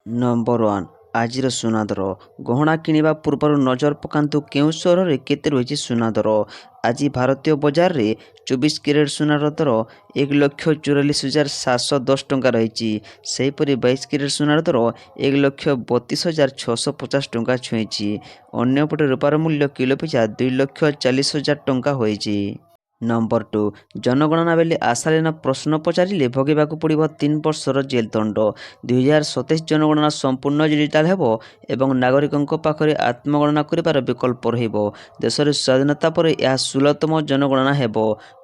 Number 1 ଆଜିର ସୁନା ଦର। ଗହଣା କିଣିବା ପୂର୍ବରୁ ନଜର ପକାନ୍ତୁ କେଉଁ ସହରରେ କେତେ ରହିଛି ସୁନା ଦର। ଆଜି ଭାରତୀୟ ବଜାରରେ 24 କ୍ୟାରେଟ୍ ସୁନାର ଦର 1,44,710 ଟଙ୍କା ରହିଛି। ସେହିପରି 22 କ୍ୟାରେଟ୍ ସୁନାର ଦର 1,32,650 ଟଙ୍କା ଛୁଇଁଛି। ଅନ୍ୟପଟେ ରୂପାର ମୂଲ୍ୟ କିଲୋ ପିଛା 2,40,000 ଟଙ୍କା ହୋଇଛି। ନମ୍ବର 2 ଜନଗଣନା ବେଳେ ଆଶାଳୀନ ପ୍ରଶ୍ନ ପଚାରିଲେ ଭୋଗିବାକୁ ପଡ଼ିବ 3 ବର୍ଷର ଜେଲ୍ ଦଣ୍ଡ। 2027 ଜନଗଣନା ସମ୍ପୂର୍ଣ୍ଣ ଡିଜିଟାଲ ହେବ ଏବଂ ନାଗରିକଙ୍କ ପାଖରେ ଆତ୍ମଗଣନା କରିବାର ବିକଳ୍ପ ରହିବ। ଦେଶରେ ସ୍ୱାଧୀନତା ପରେ ଏହା 16ତମ ଜନଗଣନା ହେବ।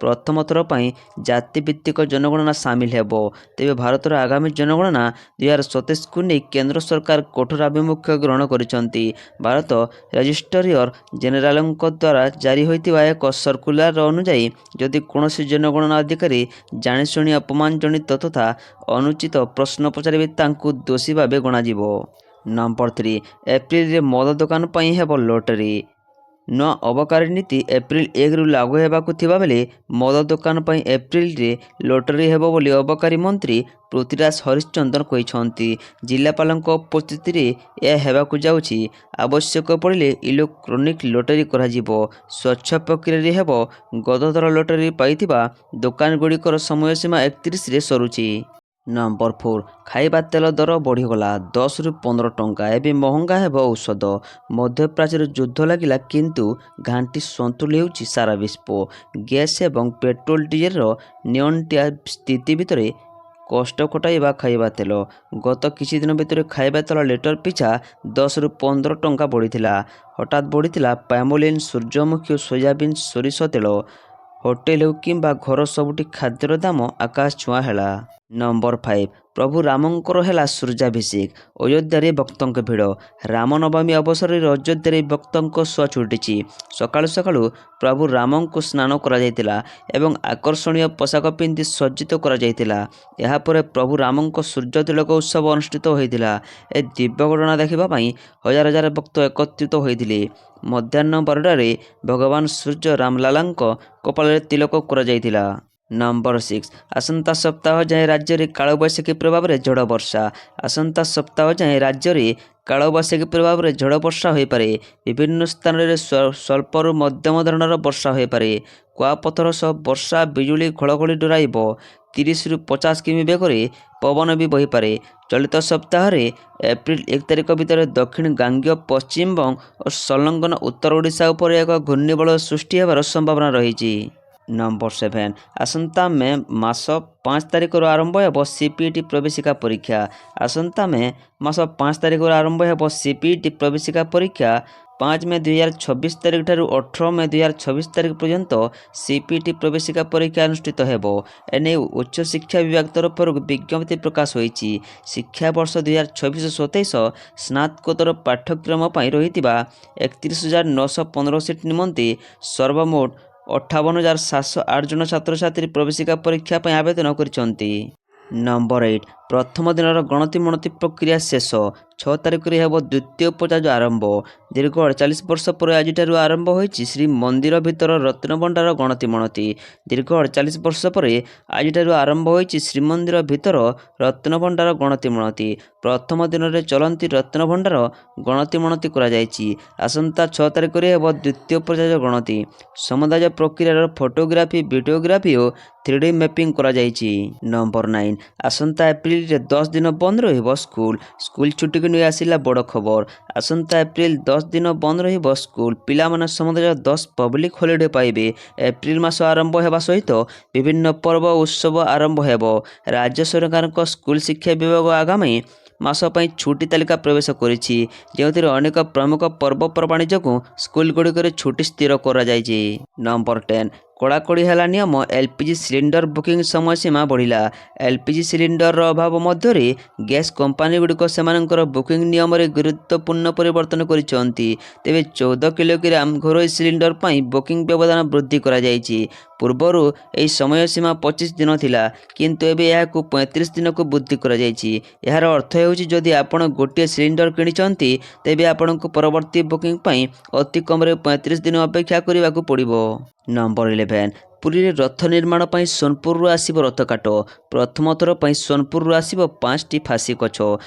ପ୍ରଥମ ଥର ପାଇଁ ଜାତିଭିତ୍ତିକ ଜନଗଣନା ସାମିଲ ହେବ। ତେବେ ଭାରତର ଆଗାମୀ ଜନଗଣନା 2027କୁ ନେଇ କେନ୍ଦ୍ର ସରକାର କଠୋର ଆଭିମୁଖ୍ୟ ଗ୍ରହଣ କରିଛନ୍ତି। ଭାରତ ରେଜିଷ୍ଟ୍ରାର ଜେନେରାଲଙ୍କ ଦ୍ୱାରା ଜାରି ହୋଇଥିବା ଏକ ସର୍କୁଲାର ଅନୁଯାୟୀ ଯଦି କୌଣସି ଜନଗଣନା ଅଧିକାରୀ ଜାଣିଶୁଣି ଅପମାନଜନିତ ତଥା ଅନୁଚିତ ପ୍ରଶ୍ନ ପଚାରିବେ ତାଙ୍କୁ ଦୋଷୀ ଭାବେ ଗଣାଯିବ। ନମ୍ବର 3 ଏପ୍ରିଲରେ ମଦ ଦୋକାନ ପାଇଁ ହେବ ଲଟେରୀ। ନୂଆ ଅବକାରୀ ନୀତି ଏପ୍ରିଲ 1ରୁ ଲାଗୁ ହେବାକୁ ଥିବାବେଳେ ମଦ ଦୋକାନ ପାଇଁ ଏପ୍ରିଲରେ ଲଟେରୀ ହେବ ବୋଲି ଅବକାରୀ ମନ୍ତ୍ରୀ ପୃଥ୍ୱୀରାଜ ହରିଚନ୍ଦନ କହିଛନ୍ତି। ଜିଲ୍ଲାପାଳଙ୍କ ଉପସ୍ଥିତିରେ ଏହା ହେବାକୁ ଯାଉଛି। ଆବଶ୍ୟକ ପଡ଼ିଲେ ଇଲେକ୍ଟ୍ରୋନିକ୍ ଲଟେରୀ କରାଯିବ। ସ୍ୱଚ୍ଛ ପ୍ରକ୍ରିୟାରେ ହେବ। ଗତଥର ଲଟେରୀ ପାଇଥିବା ଦୋକାନଗୁଡ଼ିକର ସମୟସୀମା 31ରେ ସରୁଛି। ନମ୍ବର 4 ଖାଇବା ତେଲ ଦର ବଢ଼ିଗଲା 10ରୁ 15 ଟଙ୍କା। ଏବେ ମହଙ୍ଗା ହେବ ଔଷଧ। ମଧ୍ୟପ୍ରାଚ୍ୟରେ ଯୁଦ୍ଧ ଲାଗିଲା କିନ୍ତୁ ଘାଣ୍ଟି ସନ୍ତୁଳି ହେଉଛି ସାରା ବିଶ୍ୱ। ଗ୍ୟାସ୍ ଏବଂ ପେଟ୍ରୋଲ ଡିଜେଲର ନିଅଣ୍ଟିଆ ସ୍ଥିତି ଭିତରେ କଷ୍ଟ କଟାଇବା ଖାଇବା ତେଲ। ଗତ କିଛି ଦିନ ଭିତରେ ଖାଇବା ତେଲ ଲିଟର ପିଛା 10ରୁ 15 ଟଙ୍କା ବଢ଼ିଥିଲା। ହଠାତ୍ ବଢ଼ିଥିଲା ପାମୋଲିନ୍, ସୂର୍ଯ୍ୟମୁଖୀ ଓ ସୋୟାବିନ୍ ସୋରିଷ ତେଲ। ହୋଟେଲ ହେଉ କିମ୍ବା ଘର ସବୁଠି ଖାଦ୍ୟର ଦାମ ଆକାଶ ଛୁଆଁ ହେଲା। ନମ୍ବର 5 ପ୍ରଭୁ ରାମଙ୍କର ହେଲା ସୂର୍ଯ୍ୟାଭିଷେକ। ଅଯୋଧ୍ୟାରେ ଭକ୍ତଙ୍କ ଭିଡ଼। ରାମନବମୀ ଅବସରରେ ଅଯୋଧ୍ୟାରେ ଭକ୍ତଙ୍କ ସୁଅ ଛୁଟିଛି। ସକାଳୁ ସକାଳୁ ପ୍ରଭୁ ରାମଙ୍କୁ ସ୍ନାନ କରାଯାଇଥିଲା ଏବଂ ଆକର୍ଷଣୀୟ ପୋଷାକ ପିନ୍ଧି ସଜ୍ଜିତ କରାଯାଇଥିଲା। ଏହାପରେ ପ୍ରଭୁ ରାମଙ୍କ ସୂର୍ଯ୍ୟ ତିଳକ ଉତ୍ସବ ଅନୁଷ୍ଠିତ ହୋଇଥିଲା। ଏ ଦିବ୍ୟ ଘଟଣା ଦେଖିବା ପାଇଁ ହଜାର ହଜାର ଭକ୍ତ ଏକତ୍ରିତ ହୋଇଥିଲେ। ମଧ୍ୟାହ୍ନ 12ଟାରେ ଭଗବାନ ସୂର୍ଯ୍ୟ ରାମଲାଲାଙ୍କ କପାଳରେ ତିଳକ କରାଯାଇଥିଲା। ନମ୍ବର 6 ଆସନ୍ତା ସପ୍ତାହ ଯାଏଁ ରାଜ୍ୟରେ କାଳବୈଶାଖୀ ପ୍ରଭାବରେ ଝଡ଼ ବର୍ଷା। ଆସନ୍ତା ସପ୍ତାହ ଯାଏଁ ରାଜ୍ୟରେ କାଳବୈଶାଖୀ ପ୍ରଭାବରେ ଝଡ଼ ବର୍ଷା ହୋଇପାରେ। ବିଭିନ୍ନ ସ୍ଥାନରେ ସ୍ୱଳ୍ପରୁ ମଧ୍ୟମ ଧରଣର ବର୍ଷା ହୋଇପାରେ। କୁଆପଥର ସହ ବର୍ଷା ବିଜୁଳି ଘଡ଼ଘଡ଼ି ଡରାଇବ। 30ରୁ 50 କିମି ବେଗରେ ପବନ ବି ବହିପାରେ। ଚଳିତ ସପ୍ତାହରେ ଏପ୍ରିଲ 1 ତାରିଖ ଭିତରେ ଦକ୍ଷିଣ ଗାଙ୍ଗେୟ ପଶ୍ଚିମବଙ୍ଗ ଓ ସଂଲଗ୍ନ ଉତ୍ତର ଓଡ଼ିଶା ଉପରେ ଏକ ଘୂର୍ଣ୍ଣିବଳୟ ସୃଷ୍ଟି ହେବାର ସମ୍ଭାବନା ରହିଛି। ନମ୍ବର 7 ଆସନ୍ତା ମେ ମାସ 5 ତାରିଖରୁ ଆରମ୍ଭ ହେବ ସିପିଟି ପ୍ରବେଶିକା ପରୀକ୍ଷା। ଆସନ୍ତା ମେ ମାସ 5 ତାରିଖରୁ ଆରମ୍ଭ ହେବ ସିପିଟି ପ୍ରବେଶିକା ପରୀକ୍ଷା। 5 ମେ 2026 ତାରିଖ ଠାରୁ 18 ମେ 2026 ତାରିଖ ପର୍ଯ୍ୟନ୍ତ ସିପିଟି ପ୍ରବେଶିକା ପରୀକ୍ଷା ଅନୁଷ୍ଠିତ ହେବ। ଏନେଇ ଉଚ୍ଚଶିକ୍ଷା ବିଭାଗ ତରଫରୁ ବିଜ୍ଞପ୍ତି ପ୍ରକାଶ ହୋଇଛି। ଶିକ୍ଷାବର୍ଷ 2026-27 ସ୍ନାତକୋତ୍ତର ପାଠ୍ୟକ୍ରମ ପାଇଁ ରହିଥିବା 31,915 ସିଟ୍ ନିମନ୍ତେ ସର୍ବମୋଟ 58,708 ଜଣ ଛାତ୍ରଛାତ୍ରୀ ପ୍ରବେଶିକା ପରୀକ୍ଷା ପାଇଁ ଆବେଦନ କରିଛନ୍ତି। ନମ୍ବର 8 ପ୍ରଥମ ଦିନର ଗଣତି ମଣତି ପ୍ରକ୍ରିୟା ଶେଷ। 6 ତାରିଖରେ ହେବ ଦ୍ୱିତୀୟ ପର୍ଯ୍ୟାୟ ଆରମ୍ଭ। ଦୀର୍ଘ 48 ବର୍ଷ ପରେ ଆଜିଠାରୁ ଆରମ୍ଭ ହୋଇଛି ଶ୍ରୀମନ୍ଦିର ଭିତର ରତ୍ନଭଣ୍ଡାର ଗଣତି ମଣତି। ଦୀର୍ଘ 48 ବର୍ଷ ପରେ ଆଜିଠାରୁ ଆରମ୍ଭ ହୋଇଛି ଶ୍ରୀମନ୍ଦିର ଭିତର ରତ୍ନଭଣ୍ଡାର ଗଣତି ମଣତି। ପ୍ରଥମ ଦିନରେ ଚଳନ୍ତି ରତ୍ନଭଣ୍ଡାର ଗଣତି ମଣତି କରାଯାଇଛି। ଆସନ୍ତା 6 ତାରିଖରେ ହେବ ଦ୍ୱିତୀୟ ପର୍ଯ୍ୟାୟ ଗଣତି। ସମୁଦାୟ ପ୍ରକ୍ରିୟାର ଫଟୋଗ୍ରାଫି, ଭିଡ଼ିଓଗ୍ରାଫି ଓ 3D ମ୍ୟାପିଂ କରାଯାଇଛି। ନମ୍ବର 9 ଆସନ୍ତା ଏପ୍ରିଲରେ 10 ଦିନ ବନ୍ଦ ରହିବ ସ୍କୁଲ। ସ୍କୁଲ ଛୁଟିକୁ ନେଇ ଆସିଲା ବଡ଼ ଖବର। ଆସନ୍ତା ଏପ୍ରିଲ 10 ଦିନ ବନ୍ଦ ରହିବ ସ୍କୁଲ। ପିଲାମାନେ ସମୁଦାୟ 10 ପବ୍ଲିକ ହଲିଡେ ପାଇବେ। ଏପ୍ରିଲ ମାସ ଆରମ୍ଭ ହେବା ସହିତ ବିଭିନ୍ନ ପର୍ବ ଓ ଉତ୍ସବ ଆରମ୍ଭ ହେବ। ରାଜ୍ୟ ସରକାରଙ୍କ ସ୍କୁଲ ଶିକ୍ଷା ବିଭାଗ ଆଗାମୀ ମାସ ପାଇଁ ଛୁଟି ତାଲିକା ପ୍ରବେଶ କରିଛି, ଯେଉଁଥିରେ ଅନେକ ପ୍ରମୁଖ ପର୍ବପର୍ବାଣି ଯୋଗୁଁ ସ୍କୁଲଗୁଡ଼ିକରେ ଛୁଟି ସ୍ଥିର କରାଯାଇଛି। ନମ୍ବର 10 କଡ଼ାକଡ଼ି ହେଲା ନିୟମ। ଏଲପିଜି ସିଲିଣ୍ଡର ବୁକିଂ ସମୟସୀମା ବଢ଼ିଲା। ଏଲପିଜି ସିଲିଣ୍ଡରର ଅଭାବ ମଧ୍ୟରେ ଗ୍ୟାସ୍ କମ୍ପାନୀଗୁଡ଼ିକ ସେମାନଙ୍କର ବୁକିଂ ନିୟମରେ ଗୁରୁତ୍ୱପୂର୍ଣ୍ଣ ପରିବର୍ତ୍ତନ କରିଛନ୍ତି। ତେବେ 14 କିଲୋଗ୍ରାମ ଘରୋଇ ସିଲିଣ୍ଡର ପାଇଁ ବୁକିଂ ବ୍ୟବଧାନ ବୃଦ୍ଧି କରାଯାଇଛି। ପୂର୍ବରୁ ଏହି ସମୟସୀମା 25 ଦିନ ଥିଲା କିନ୍ତୁ ଏବେ ଏହାକୁ 35 ଦିନକୁ ବୃଦ୍ଧି କରାଯାଇଛି। ଏହାର ଅର୍ଥ ହେଉଛି ଯଦି ଆପଣ ଗୋଟିଏ ସିଲିଣ୍ଡର କିଣିଛନ୍ତି ତେବେ ଆପଣଙ୍କୁ ପରବର୍ତ୍ତୀ ବୁକିଂ ପାଇଁ ଅତି କମରେ 35 ଦିନ ଅପେକ୍ଷା କରିବାକୁ ପଡ଼ିବ। ନମ୍ବର 11 ପୁରୀରେ ରଥ ନିର୍ମାଣ ପାଇଁ ସୋନପୁରରୁ ଆସିବ ରଥକାଠ। ପ୍ରଥମ ଥର ପାଇଁ ସୋନପୁରରୁ ଆସିବ 5ଟି ଫାଶୀ ଗଛ।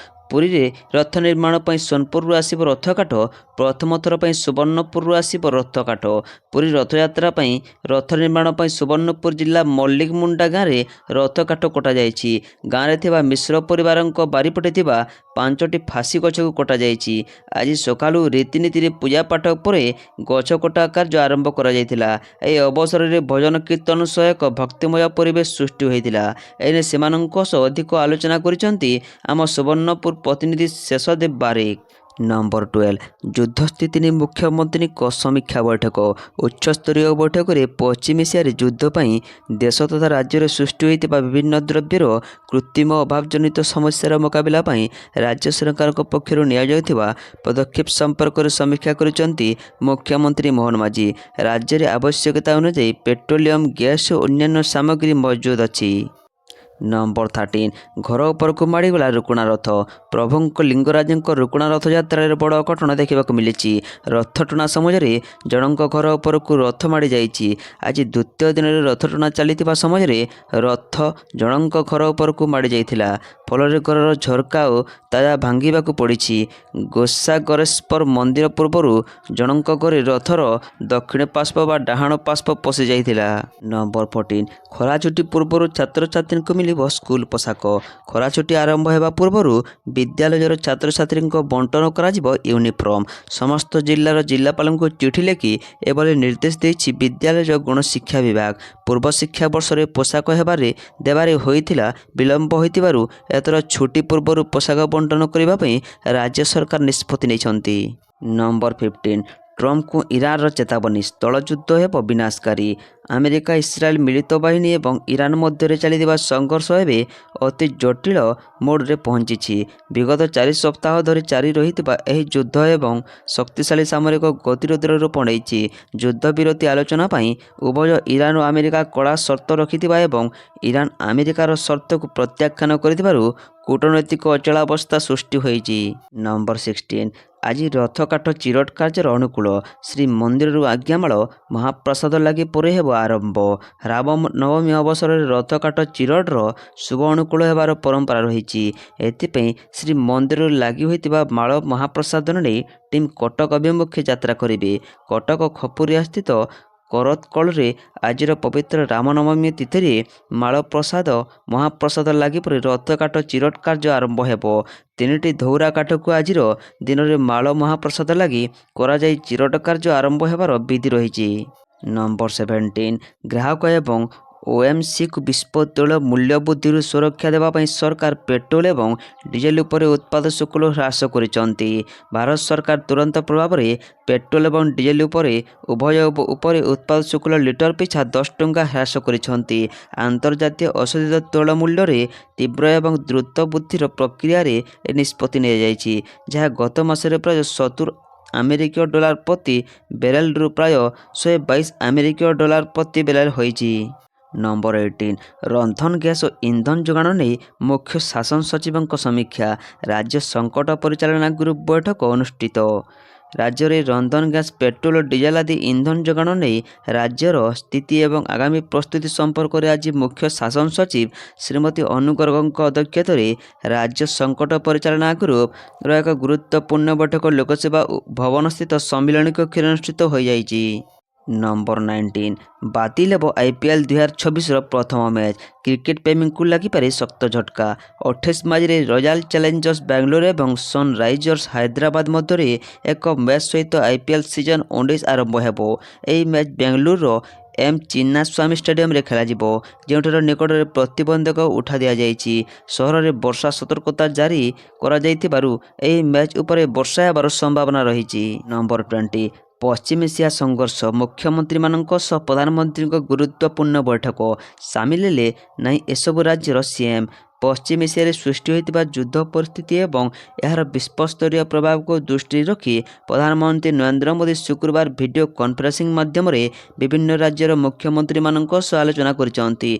ପୁରୀରେ ରଥ ନିର୍ମାଣ ପାଇଁ ସୋନପୁରରୁ ଆସିବ ରଥକାଠ। ପ୍ରଥମ ଥର ପାଇଁ ସୁବର୍ଣ୍ଣପୁରରୁ ଆସିବ ରଥକାଠ। ପୁରୀ ରଥଯାତ୍ରା ପାଇଁ ରଥ ନିର୍ମାଣ ପାଇଁ ସୁବର୍ଣ୍ଣପୁର ଜିଲ୍ଲା ମଲ୍ଲିକମୁଣ୍ଡା ଗାଁରେ ରଥକାଠ କଟାଯାଇଛି। ଗାଁରେ ଥିବା ମିଶ୍ର ପରିବାରଙ୍କ ବାରିପଟେ ଥିବା 5ଟି ଫାଶୀ ଗଛକୁ କଟାଯାଇଛି। ଆଜି ସକାଳୁ ରୀତିନୀତିରେ ପୂଜାପାଠ ପରେ ଗଛ କଟା କାର୍ଯ୍ୟ ଆରମ୍ଭ କରାଯାଇଥିଲା। ଏହି ଅବସରରେ ଭଜନ କୀର୍ତ୍ତନ ସହ ଏକ ଭକ୍ତିମୟ ପରିବେଶ ସୃଷ୍ଟି ହୋଇଥିଲା। ଏନେ ସେମାନଙ୍କ ସହ ଅଧିକ ଆଲୋଚନା କରିଛନ୍ତି ଆମ ସୁବର୍ଣ୍ଣପୁର ପ୍ରତିନିଧି ଶେଷଦେବ ବାରିକ। ନମ୍ବର 12 ଯୁଦ୍ଧ ସ୍ଥିତି ନେଇ ମୁଖ୍ୟମନ୍ତ୍ରୀଙ୍କ ସମୀକ୍ଷା ବୈଠକ। ଉଚ୍ଚସ୍ତରୀୟ ବୈଠକରେ ପଶ୍ଚିମ ଏସିଆରେ ଯୁଦ୍ଧ ପାଇଁ ଦେଶ ତଥା ରାଜ୍ୟରେ ସୃଷ୍ଟି ହୋଇଥିବା ବିଭିନ୍ନ ଦ୍ରବ୍ୟର କୃତ୍ରିମ ଅଭାବ ଜନିତ ସମସ୍ୟାର ମୁକାବିଲା ପାଇଁ ରାଜ୍ୟ ସରକାରଙ୍କ ପକ୍ଷରୁ ନିଆଯାଉଥିବା ପଦକ୍ଷେପ ସମ୍ପର୍କରେ ସମୀକ୍ଷା କରିଛନ୍ତି ମୁଖ୍ୟମନ୍ତ୍ରୀ ମୋହନ ମାଝୀ। ରାଜ୍ୟରେ ଆବଶ୍ୟକତା ଅନୁଯାୟୀ ପେଟ୍ରୋଲିୟମ, ଗ୍ୟାସ୍ ଓ ଅନ୍ୟାନ୍ୟ ସାମଗ୍ରୀ ମହଜୁଦ ଅଛି। ନମ୍ବର 13 ଘର ଉପରକୁ ମାଡ଼ିଗଲା ରୁକୁଣା ରଥ। ପ୍ରଭୁଙ୍କ ଲିଙ୍ଗରାଜଙ୍କ ରୁକୁଣା ରଥଯାତ୍ରାରେ ବଡ଼ ଅଘଟଣ ଦେଖିବାକୁ ମିଳିଛି। ରଥ ଟଣା ସମୟରେ ଜଣଙ୍କ ଘର ଉପରକୁ ରଥ ମାଡ଼ି ଯାଇଛି। ଆଜି ଦ୍ୱିତୀୟ ଦିନରେ ରଥ ଟଣା ଚାଲିଥିବା ସମୟରେ ରଥ ଜଣଙ୍କ ଘର ଉପରକୁ ମାଡ଼ି ଯାଇଥିଲା। ଫଳରେ ଘରର ଝରକା ଓ ତାଜା ଭାଙ୍ଗିବାକୁ ପଡ଼ିଛି। ଗୋସାଗରେଶ୍ୱର ମନ୍ଦିର ପୂର୍ବରୁ ଜଣଙ୍କ ଘରେ ରଥର ଦକ୍ଷିଣ ପାର୍ଶ୍ୱ ବା ଡାହାଣ ପାର୍ଶ୍ୱ ପଶି ଯାଇଥିଲା। ନମ୍ବର 14 ଖରା ଛୁଟି ପୂର୍ବରୁ ଛାତ୍ରଛାତ୍ରୀଙ୍କୁ ମିଳିବ ସ୍କୁଲ ପୋଷାକ। ଖରା ଛୁଟି ଆରମ୍ଭ ହେବା ପୂର୍ବରୁ ବିଦ୍ୟାଳୟର ଛାତ୍ରଛାତ୍ରୀଙ୍କ ବଣ୍ଟନ କରାଯିବ ୟୁନିଫର୍ମ। ସମସ୍ତ ଜିଲ୍ଲାର ଜିଲ୍ଲାପାଳଙ୍କୁ ଚିଠି ଲେଖି ଏଭଳି ନିର୍ଦ୍ଦେଶ ଦେଇଛି ବିଦ୍ୟାଳୟ ଗଣଶିକ୍ଷା ବିଭାଗ। ପୂର୍ବ ଶିକ୍ଷାବର୍ଷରେ ପୋଷାକ ଦେବାରେ ହୋଇଥିଲା ବିଳମ୍ବ ହୋଇଥିବାରୁ ଏଥର ଛୁଟି ପୂର୍ବରୁ ପୋଷାକ ବଣ୍ଟନ କରିବା ପାଇଁ ରାଜ୍ୟ ସରକାର ନିଷ୍ପତ୍ତି ନେଇଛନ୍ତି। ନମ୍ବର 15 ଟ୍ରମ୍ପଙ୍କୁ ଇରାନର ଚେତାବନୀ, ସ୍ଥଳଯୁଦ୍ଧ ହେବ ବିନାଶକାରୀ। ଆମେରିକା, ଇସ୍ରାଏଲ ମିଳିତ ବାହିନୀ ଏବଂ ଇରାନ ମଧ୍ୟରେ ଚାଲିଥିବା ସଂଘର୍ଷ ଏବେ ଅତି ଜଟିଳ ମୋଡ଼ରେ ପହଞ୍ଚିଛି। ବିଗତ 4 ସପ୍ତାହ ଧରି ଜାରି ରହିଥିବା ଏହି ଯୁଦ୍ଧ ଏବଂ ଶକ୍ତିଶାଳୀ ସାମରିକ ଗତିରୋଧର ରୂପ ନେଇଛି। ଯୁଦ୍ଧ ବିରତି ଆଲୋଚନା ପାଇଁ ଉଭୟ ଇରାନ ଓ ଆମେରିକା କଡ଼ା ସର୍ତ୍ତ ରଖିଥିବା ଏବଂ ଇରାନ ଆମେରିକାର ସର୍ତ୍ତକୁ ପ୍ରତ୍ୟାଖ୍ୟାନ କରିଥିବାରୁ କୂଟନୈତିକ ଅଚଳାବସ୍ଥା ସୃଷ୍ଟି ହୋଇଛି। ନମ୍ବର 16 ଆଜି ରଥକାଠ ଚିରଟ କାର୍ଯ୍ୟର ଅନୁକୂଳ। ଶ୍ରୀମନ୍ଦିରରୁ ଆଜ୍ଞାମାଳ ମହାପ୍ରସାଦ ଲାଗି ପରେ ହେବ ଆରମ୍ଭ। ରାମ ନବମୀ ଅବସରରେ ରଥକାଠ ଚିରଟର ଶୁଭ ଅନୁକୂଳ ହେବାର ପରମ୍ପରା ରହିଛି। ଏଥିପାଇଁ ଶ୍ରୀମନ୍ଦିରରୁ ଲାଗି ହୋଇଥିବା ମାଳ ମହାପ୍ରସାଦ ନେଇ ଟିମ୍ କଟକ ଅଭିମୁଖେ ଯାତ୍ରା କରିବେ। କଟକ ଖପୁରିଆ ସ୍ଥିତ କରତକଳରେ ଆଜିର ପବିତ୍ର ରାମନବମୀ ତିଥିରେ ମାଳ ପ୍ରସାଦ ମହାପ୍ରସାଦ ଲାଗି ପରେ ରଥକାଠ ଚିରଟ କାର୍ଯ୍ୟ ଆରମ୍ଭ ହେବ। 3ଟି ଧଉରା କାଠକୁ ଆଜିର ଦିନରେ ମାଳ ମହାପ୍ରସାଦ ଲାଗି କରାଯାଇ ଚିରଟ କାର୍ଯ୍ୟ ଆରମ୍ଭ ହେବାର ବିଧି ରହିଛି। ନମ୍ବର 17 ଗ୍ରାହକ ଏବଂ ଓଏମସିକୁ ବିସ୍ଫୋଟ ତୈଳ ମୂଲ୍ୟ ବୃଦ୍ଧିରୁ ସୁରକ୍ଷା ଦେବା ପାଇଁ ସରକାର ପେଟ୍ରୋଲ ଏବଂ ଡିଜେଲ ଉପରେ ଉତ୍ପାଦ ଶୁଳ୍କ ହ୍ରାସ କରିଛନ୍ତି। ଭାରତ ସରକାର ତୁରନ୍ତ ପ୍ରଭାବରେ ପେଟ୍ରୋଲ ଏବଂ ଡିଜେଲ ଉଭୟ ଉପରେ ଉତ୍ପାଦ ଶୁଳ୍କ ଲିଟର ପିଛା 10 ଟଙ୍କା ହ୍ରାସ କରିଛନ୍ତି। ଆନ୍ତର୍ଜାତୀୟ ଅଶୋଧିତ ତୈଳ ମୂଲ୍ୟରେ ତୀବ୍ର ଏବଂ ଦ୍ରୁତ ବୃଦ୍ଧିର ପ୍ରକ୍ରିୟାରେ ଏ ନିଷ୍ପତ୍ତି ନିଆଯାଇଛି, ଯାହା ଗତ ମାସରେ ପ୍ରାୟ 70 ଆମେରିକୀୟ ଡଲାର ପ୍ରତି ବ୍ୟାରେଲରୁ ପ୍ରାୟ 122 ଆମେରିକୀୟ ଡଲାର ପ୍ରତି ବ୍ୟାରେଲ ହୋଇଛି। ନମ୍ବର 18 ରନ୍ଧନ ଗ୍ୟାସ୍ ଓ ଇନ୍ଧନ ଯୋଗାଣ ନେଇ ମୁଖ୍ୟ ଶାସନ ସଚିବଙ୍କ ସମୀକ୍ଷା। ରାଜ୍ୟ ସଙ୍କଟ ପରିଚାଳନା ଗ୍ରୁପ ବୈଠକ ଅନୁଷ୍ଠିତ। ରାଜ୍ୟରେ ରନ୍ଧନ ଗ୍ୟାସ୍, ପେଟ୍ରୋଲ ଓ ଡିଜେଲ ଆଦି ଇନ୍ଧନ ଯୋଗାଣ ନେଇ ରାଜ୍ୟର ସ୍ଥିତି ଏବଂ ଆଗାମୀ ପ୍ରସ୍ତୁତି ସମ୍ପର୍କରେ ଆଜି ମୁଖ୍ୟ ଶାସନ ସଚିବ ଶ୍ରୀମତୀ ଅନୁ ଗର୍ଗଙ୍କ ଅଧ୍ୟକ୍ଷତାରେ ରାଜ୍ୟ ସଙ୍କଟ ପରିଚାଳନା ଗ୍ରୁପର ଏକ ଗୁରୁତ୍ୱପୂର୍ଣ୍ଣ ବୈଠକ ଲୋକସେବା ଭବନସ୍ଥିତ ସମ୍ମିଳନୀ କକ୍ଷରେ ଅନୁଷ୍ଠିତ ହୋଇଯାଇଛି। ନମ୍ବର 19 ବାତିଲ ହେବ IPL 2024ର ପ୍ରଥମ ମ୍ୟାଚ୍। କ୍ରିକେଟ ପ୍ରେମୀଙ୍କୁ ଲାଗିପାରେ ଶକ୍ତ ଝଟକା। 28 ମାର୍ଚ୍ଚରେ ରୟାଲ ଚ୍ୟାଲେଞ୍ଜର୍ସ ବାଙ୍ଗାଲୋର ଏବଂ ସନରାଇଜର୍ସ ହାଇଦ୍ରାବାଦ ମଧ୍ୟରେ ଏକ ମ୍ୟାଚ୍ ସହିତ IPL ସିଜନ୍ 19 ଆରମ୍ଭ ହେବ। ଏହି ମ୍ୟାଚ୍ ବେଙ୍ଗାଲୁରୁର ଏମ୍ ଚିନ୍ନାସ୍ୱାମୀ ଷ୍ଟାଡିୟମରେ ଖେଳାଯିବ, ଯେଉଁଠାରେ ନିକଟରେ ପ୍ରତିବନ୍ଧକ ଉଠା ଦିଆଯାଇଛି। ସହରରେ ବର୍ଷା ସତର୍କତା ଜାରି କରାଯାଇଥିବାରୁ ଏହି ମ୍ୟାଚ୍ ଉପରେ ବର୍ଷା ହେବାର ସମ୍ଭାବନା ରହିଛି। ନମ୍ବର 20 ପଶ୍ଚିମ ଏସିଆ ସଂଘର୍ଷ, ମୁଖ୍ୟମନ୍ତ୍ରୀମାନଙ୍କ ସହ ପ୍ରଧାନମନ୍ତ୍ରୀଙ୍କ ଗୁରୁତ୍ୱପୂର୍ଣ୍ଣ ବୈଠକ। ସାମିଲ ହେଲେ ନାହିଁ ଏସବୁ ରାଜ୍ୟର CM। ପଶ୍ଚିମ ଏସିଆରେ ସୃଷ୍ଟି ହୋଇଥିବା ଯୁଦ୍ଧ ପରିସ୍ଥିତି ଏବଂ ଏହାର ବିଶ୍ୱସ୍ତରୀୟ ପ୍ରଭାବକୁ ଦୃଷ୍ଟିରେ ରଖି ପ୍ରଧାନମନ୍ତ୍ରୀ ନରେନ୍ଦ୍ର ମୋଦି ଶୁକ୍ରବାର ଭିଡ଼ିଓ କନଫରେନ୍ସିଂ ମାଧ୍ୟମରେ ବିଭିନ୍ନ ରାଜ୍ୟର ମୁଖ୍ୟମନ୍ତ୍ରୀମାନଙ୍କ ସହ ଆଲୋଚନା କରିଛନ୍ତି।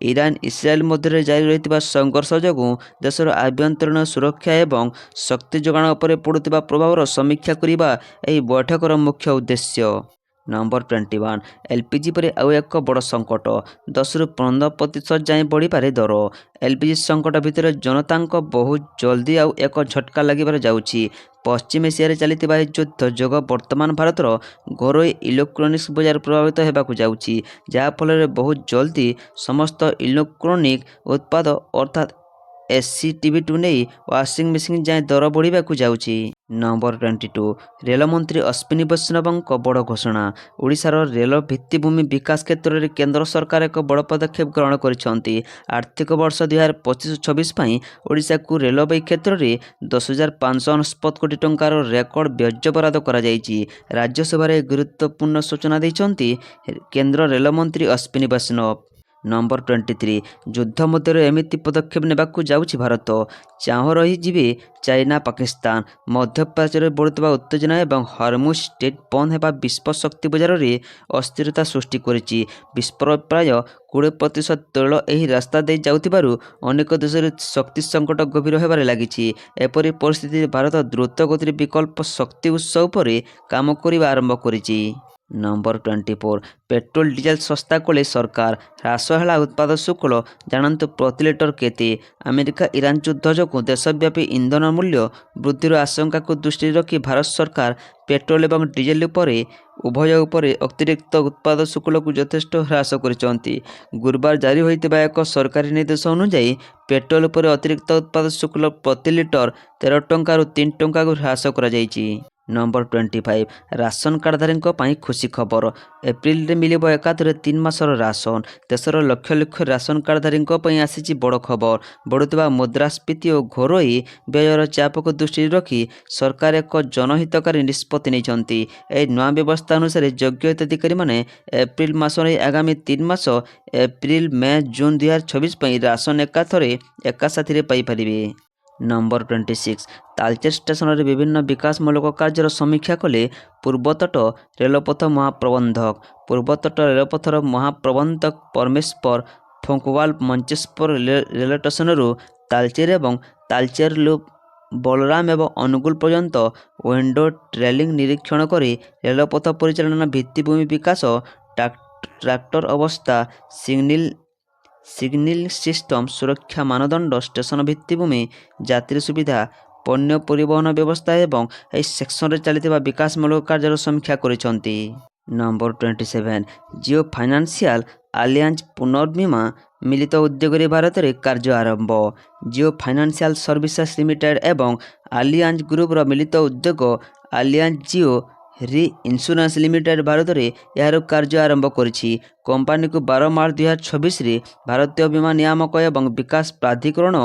ଇରାନ ଇସ୍ରାଏଲ ମଧ୍ୟରେ ଜାରି ରହିଥିବା ସଂଘର୍ଷ ଯୋଗୁଁ ଦେଶର ଆଭ୍ୟନ୍ତରୀଣ ସୁରକ୍ଷା ଏବଂ ଶକ୍ତି ଯୋଗାଣ ଉପରେ ପଡ଼ୁଥିବା ପ୍ରଭାବର ସମୀକ୍ଷା କରିବା ଏହି ବୈଠକର ମୁଖ୍ୟ ଉଦ୍ଦେଶ୍ୟ। ନମ୍ବର 21 ଏଲ୍‌ପିଜି ପରେ ଆଉ ଏକ ବଡ଼ ସଙ୍କଟ 10ରୁ 15% ଯାଏଁ ବଢ଼ିପାରେ ଦର। ଏଲ୍‌ପିଜି ସଙ୍କଟ ଭିତରେ ଜନତାଙ୍କ ବହୁତ ଜଲ୍ଦି ଆଉ ଏକ ଝଟକା ଲାଗିବାରେ ଯାଉଛି। ପଶ୍ଚିମ ଏସିଆରେ ଚାଲିଥିବା ଏହି ଯୁଦ୍ଧ ଯୋଗୁଁ ବର୍ତ୍ତମାନ ଭାରତର ଘରୋଇ ଇଲେକ୍ଟ୍ରୋନିକ୍ସ ବଜାର ପ୍ରଭାବିତ ହେବାକୁ ଯାଉଛି, ଯାହାଫଳରେ ବହୁତ ଜଲ୍ଦି ସମସ୍ତ ଇଲେକ୍ଟ୍ରୋନିକ୍ ଉତ୍ପାଦ ଅର୍ଥାତ୍ ଏସି, ଟିଭିଠୁ ନେଇ ୱାସିଂ ମେସିନ୍ ଯାଏଁ ଦର ବଢ଼ିବାକୁ ଯାଉଛି। ନମ୍ବର 22 ରେଳମନ୍ତ୍ରୀ ଅଶ୍ୱିନୀ ବୈଷ୍ଣବଙ୍କ ବଡ଼ ଘୋଷଣା। ଓଡ଼ିଶାର ରେଳ ଭିତ୍ତିଭୂମି ବିକାଶ କ୍ଷେତ୍ରରେ କେନ୍ଦ୍ର ସରକାର ଏକ ବଡ଼ ପଦକ୍ଷେପ ଗ୍ରହଣ କରିଛନ୍ତି। ଆର୍ଥିକ ବର୍ଷ 2025-26 ପାଇଁ ଓଡ଼ିଶାକୁ ରେଳବାଇ କ୍ଷେତ୍ରରେ 10,569 କୋଟି ଟଙ୍କାର ରେକର୍ଡ ବ୍ୟୟ ବରାଦ କରାଯାଇଛି। ରାଜ୍ୟସଭାରେ ଗୁରୁତ୍ୱପୂର୍ଣ୍ଣ ସୂଚନା ଦେଇଛନ୍ତି କେନ୍ଦ୍ର ରେଳମନ୍ତ୍ରୀ ଅଶ୍ୱିନୀ ବୈଷ୍ଣବ। ନମ୍ବର 23 ଯୁଦ୍ଧ ମଧ୍ୟରେ ଏମିତି ପଦକ୍ଷେପ ନେବାକୁ ଯାଉଛି ଭାରତ। ଚାହୁଁ ରହିଯିବେ ଚାଇନା ପାକିସ୍ତାନ। ମଧ୍ୟପ୍ରାଚ୍ୟରେ ବଢ଼ୁଥିବା ଉତ୍ତେଜନା ଏବଂ ହରମୁଜ୍ ଷ୍ଟ୍ରେଟ୍ ବନ୍ଦ ହେବା ବିଶ୍ୱ ଶକ୍ତି ବଜାରରେ ଅସ୍ଥିରତା ସୃଷ୍ଟି କରିଛି। ବିଶ୍ୱର ପ୍ରାୟ 20% ତୈଳ ଏହି ରାସ୍ତା ଦେଇ ଯାଉଥିବାରୁ ଅନେକ ଦେଶରେ ଶକ୍ତି ସଙ୍କଟ ଗଭୀର ହେବାରେ ଲାଗିଛି। ଏପରି ପରିସ୍ଥିତିରେ ଭାରତ ଦ୍ରୁତ ଗତିରେ ବିକଳ୍ପ ଶକ୍ତି ଉତ୍ସ ଉପରେ କାମ କରିବା ଆରମ୍ଭ କରିଛି। ନମ୍ବର 24 ପେଟ୍ରୋଲ ଡିଜେଲ ଶସ୍ତା କଲେ ସରକାର, ହ୍ରାସ ହେଲା ଉତ୍ପାଦ ଶୁଳ୍କ। ଜାଣନ୍ତୁ ପ୍ରତି ଲିଟର କେତେ? ଆମେରିକା ଇରାନ ଯୁଦ୍ଧ ଯୋଗୁଁ ଦେଶବ୍ୟାପୀ ଇନ୍ଧନ ମୂଲ୍ୟ ବୃଦ୍ଧିର ଆଶଙ୍କାକୁ ଦୃଷ୍ଟିରେ ରଖି ଭାରତ ସରକାର ପେଟ୍ରୋଲ ଏବଂ ଡିଜେଲ ଉଭୟ ଉପରେ ଅତିରିକ୍ତ ଉତ୍ପାଦ ଶୁଳ୍କକୁ ଯଥେଷ୍ଟ ହ୍ରାସ କରିଛନ୍ତି। ଗୁରୁବାର ଜାରି ହୋଇଥିବା ଏକ ସରକାରୀ ନିର୍ଦ୍ଦେଶ ଅନୁଯାୟୀ ପେଟ୍ରୋଲ ଉପରେ ଅତିରିକ୍ତ ଉତ୍ପାଦ ଶୁଳ୍କ ପ୍ରତି ଲିଟର 13 ଟଙ୍କାରୁ 3 ଟଙ୍କାକୁ ହ୍ରାସ କରାଯାଇଛି। ନମ୍ବର 25 ରାସନ କାର୍ଡଧାରୀଙ୍କ ପାଇଁ ଖୁସି ଖବର। ଏପ୍ରିଲରେ ମିଳିବ ଏକାଥରେ 3 ମାସର ରାସନ। ଦେଶର ଲକ୍ଷ ଲକ୍ଷ ରାସନ କାର୍ଡଧାରୀଙ୍କ ପାଇଁ ଆସିଛି ବଡ଼ ଖବର। ବଢ଼ୁଥିବା ମୁଦ୍ରାସ୍ଫୀତି ଓ ଘରୋଇ ବ୍ୟୟର ଚାପକୁ ଦୃଷ୍ଟିରେ ରଖି ସରକାର ଏକ ଜନହିତକାରୀ ନିଷ୍ପତ୍ତି ନେଇଛନ୍ତି। ଏହି ନୂଆ ବ୍ୟବସ୍ଥା ଅନୁସାରେ ଯୋଗ୍ୟ ହିତାଧିକାରୀମାନେ ଏପ୍ରିଲ ମାସରେ ଆଗାମୀ 3 ମାସ ଏପ୍ରିଲ, ମେ, ଜୁନ 2026 ପାଇଁ ରାସନ ଏକା ସାଥିରେ ପାଇପାରିବେ। ନମ୍ବର 26 ତାଳଚେର ଷ୍ଟେସନରେ ବିଭିନ୍ନ ବିକାଶମୂଳକ କାର୍ଯ୍ୟର ସମୀକ୍ଷା କଲେ ପୂର୍ବତଟ ରେଳପଥ ମହାପ୍ରବନ୍ଧକ। ପୂର୍ବତଟ ରେଳପଥର ମହାପ୍ରବନ୍ଧକ ପରମେଶ୍ୱର ଫୋଙ୍କୱାଲ ମଞ୍ଚେଶ୍ୱର ରେଳ ଷ୍ଟେସନରୁ ତାଳଚେର ଏବଂ ତାଳଚେରରୁ ବଳରାମ ଏବଂ ଅନୁଗୁଳ ପର୍ଯ୍ୟନ୍ତ ୱିଣ୍ଡୋ ଟ୍ରେଲିଂ ନିରୀକ୍ଷଣ କରି ରେଳପଥ ପରିଚାଳନା, ଭିତ୍ତିଭୂମି ବିକାଶ, ଟ୍ରାକ୍ଟର ଅବସ୍ଥା, ସିଗ୍ନାଲିଂ ସିଷ୍ଟମ, ସୁରକ୍ଷା ମାନଦଣ୍ଡ, ଷ୍ଟେସନ ଭିତ୍ତିଭୂମି, ଯାତ୍ରୀ ସୁବିଧା, ପଣ୍ୟ ପରିବହନ ବ୍ୟବସ୍ଥା ଏବଂ ଏହି ସେକ୍ସନରେ ଚାଲିଥିବା ବିକାଶମୂଳକ କାର୍ଯ୍ୟର ସମୀକ୍ଷା କରିଛନ୍ତି। ନମ୍ବର 27 ଜିଓ ଫାଇନାନ୍ସିଆଲ ଆଲିଆନ୍ସ ପୁନର୍ବିମା ମିଳିତ ଉଦ୍ୟୋଗରେ ଭାରତରେ କାର୍ଯ୍ୟ ଆରମ୍ଭ। ଜିଓ ଫାଇନାନ୍ସିଆଲ ସର୍ଭିସେସ୍ ଲିମିଟେଡ୍ ଏବଂ ଆଲିଆନ୍ସ ଗ୍ରୁପର ମିଳିତ ଉଦ୍ୟୋଗ ଆଲିଆନ୍ସ ଜିଓ ରି-ଇନ୍ସ୍ୟୁରାନ୍ସ ଲିମିଟେଡ୍ ଭାରତରେ ଏହାର କାର୍ଯ୍ୟ ଆରମ୍ଭ କରିଛି। କମ୍ପାନୀକୁ 12 ମାର୍ଚ୍ଚ 2026ରେ ଭାରତୀୟ ବୀମା ନିୟାମକ ଏବଂ ବିକାଶ ପ୍ରାଧିକରଣ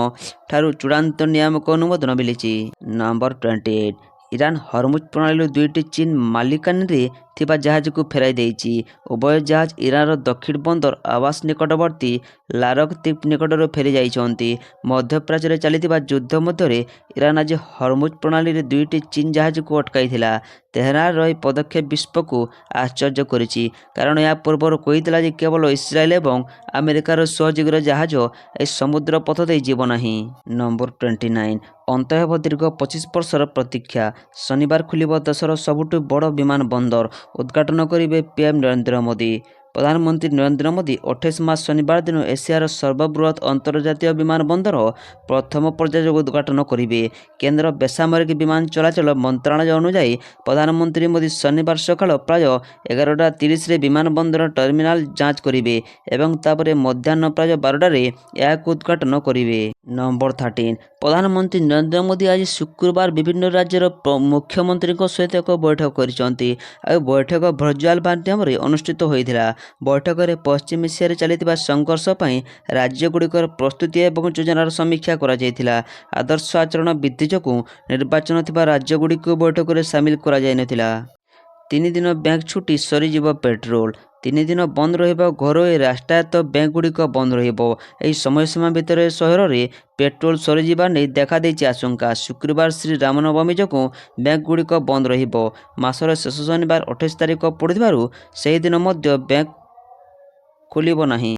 ଠାରୁ ଚୂଡ଼ାନ୍ତ ନିୟାମକ ଅନୁମୋଦନ ମିଳିଛି। ନମ୍ବର 28 ଇରାନ ହରମୁଜ ପ୍ରଣାଳୀରୁ 2ଟି ଚୀନ ମାଲିକାନାରେ ଥିବା ଜାହାଜକୁ ଫେରାଇ ଦେଇଛି। ଉଭୟ ଜାହାଜ ଇରାନର ଦକ୍ଷିଣ ବନ୍ଦର ଆବାସ ନିକଟବର୍ତ୍ତୀ ଲାରକ ଦ୍ୱୀପ ନିକଟରୁ ଫେରି ଯାଇଛନ୍ତି। ମଧ୍ୟପ୍ରାଚ୍ୟରେ ଚାଲିଥିବା ଯୁଦ୍ଧ ମଧ୍ୟରେ ଇରାନ ଆଜି ହରମୁଜ ପ୍ରଣାଳୀରେ 2ଟି ଚୀନ ଜାହାଜକୁ ଅଟକାଇଥିଲା। ତେହେରାନର ଏହି ପଦକ୍ଷେପ ବିଶ୍ୱକୁ ଆଶ୍ଚର୍ଯ୍ୟ କରିଛି, କାରଣ ଏହା ପୂର୍ବରୁ କହିଥିଲା ଯେ କେବଳ ଇସ୍ରାଏଲ ଏବଂ ଆମେରିକାର ସହଯୋଗୀର ଜାହାଜ ଏହି ସମୁଦ୍ର ପଥ ଦେଇ ଯିବ ନାହିଁ। ନମ୍ବର 29 ଅନ୍ତ ହେବ ଦୀର୍ଘ 25 ବର୍ଷର ପ୍ରତୀକ୍ଷା। ଶନିବାର ଖୋଲିବ ଦେଶର ସବୁଠୁ ବଡ଼ ବିମାନ ବନ୍ଦର। ଉଦ୍ଘାଟନ କରିବେ ପିଏମ୍ ନରେନ୍ଦ୍ର ମୋଦି। ପ୍ରଧାନମନ୍ତ୍ରୀ ନରେନ୍ଦ୍ର ମୋଦି 28 ମାର୍ଚ୍ଚ ଶନିବାର ଦିନ ଏସିଆର ସର୍ବବୃହତ ଅନ୍ତର୍ଜାତୀୟ ବିମାନ ବନ୍ଦର ପ୍ରଥମ ପର୍ଯ୍ୟାୟର ଉଦ୍ଘାଟନ କରିବେ। କେନ୍ଦ୍ର ବେସାମରିକ ବିମାନ ଚଳାଚଳ ମନ୍ତ୍ରଣାଳୟ ଅନୁଯାୟୀ ପ୍ରଧାନମନ୍ତ୍ରୀ ମୋଦି ଶନିବାର ସକାଳ ପ୍ରାୟ 11:30ରେ ବିମାନବନ୍ଦର ଟର୍ମିନାଲ ଯାଞ୍ଚ କରିବେ ଏବଂ ତାପରେ ମଧ୍ୟାହ୍ନ ପ୍ରାୟ 12ଟାରେ ଏହାକୁ ଉଦ୍ଘାଟନ କରିବେ। ନମ୍ବର 13 ପ୍ରଧାନମନ୍ତ୍ରୀ ନରେନ୍ଦ୍ର ମୋଦି ଆଜି ଶୁକ୍ରବାର ବିଭିନ୍ନ ରାଜ୍ୟର ମୁଖ୍ୟମନ୍ତ୍ରୀଙ୍କ ସହିତ ଏକ ବୈଠକ କରିଛନ୍ତି। ଆଉ ବୈଠକ ଭର୍ଚୁଆଲ ମାଧ୍ୟମରେ ଅନୁଷ୍ଠିତ ହୋଇଥିଲା। ବୈଠକରେ ପଶ୍ଚିମ ଏସିଆରେ ଚାଲିଥିବା ସଂଘର୍ଷ ପାଇଁ ରାଜ୍ୟଗୁଡ଼ିକର ପ୍ରସ୍ତୁତି ଏବଂ ଯୋଜନାର ସମୀକ୍ଷା କରାଯାଇଥିଲା। ଆଦର୍ଶ ଆଚରଣ ବିଧି ଯୋଗୁଁ ନିର୍ବାଚନ ଥିବା ରାଜ୍ୟଗୁଡ଼ିକୁ ବୈଠକରେ ସାମିଲ କରାଯାଇନଥିଲା। 3 ଦିନ ବ୍ୟାଙ୍କ ଛୁଟି, ସରିଯିବ ପେଟ୍ରୋଲ। 3 ଦିନ ବନ୍ଦ ରହିବ ଘରୋଇ ରାଷ୍ଟ୍ରାୟତ୍ତ ବ୍ୟାଙ୍କଗୁଡ଼ିକ ବନ୍ଦ ରହିବ। ଏହି ସମୟସୀମା ଭିତରେ ସହରରେ ପେଟ୍ରୋଲ ସରିଯିବା ନେଇ ଦେଖାଦେଇଛି ଆଶଙ୍କା। ଶୁକ୍ରବାର ଶ୍ରୀ ରାମନବମୀ ଯୋଗୁଁ ବ୍ୟାଙ୍କଗୁଡ଼ିକ ବନ୍ଦ ରହିବ। ମାସର ଶେଷ ଶନିବାର 28 ତାରିଖ ପଡ଼ୁଥିବାରୁ ସେହି ଦିନ ମଧ୍ୟ ବ୍ୟାଙ୍କ ଖୋଲିବ ନାହିଁ।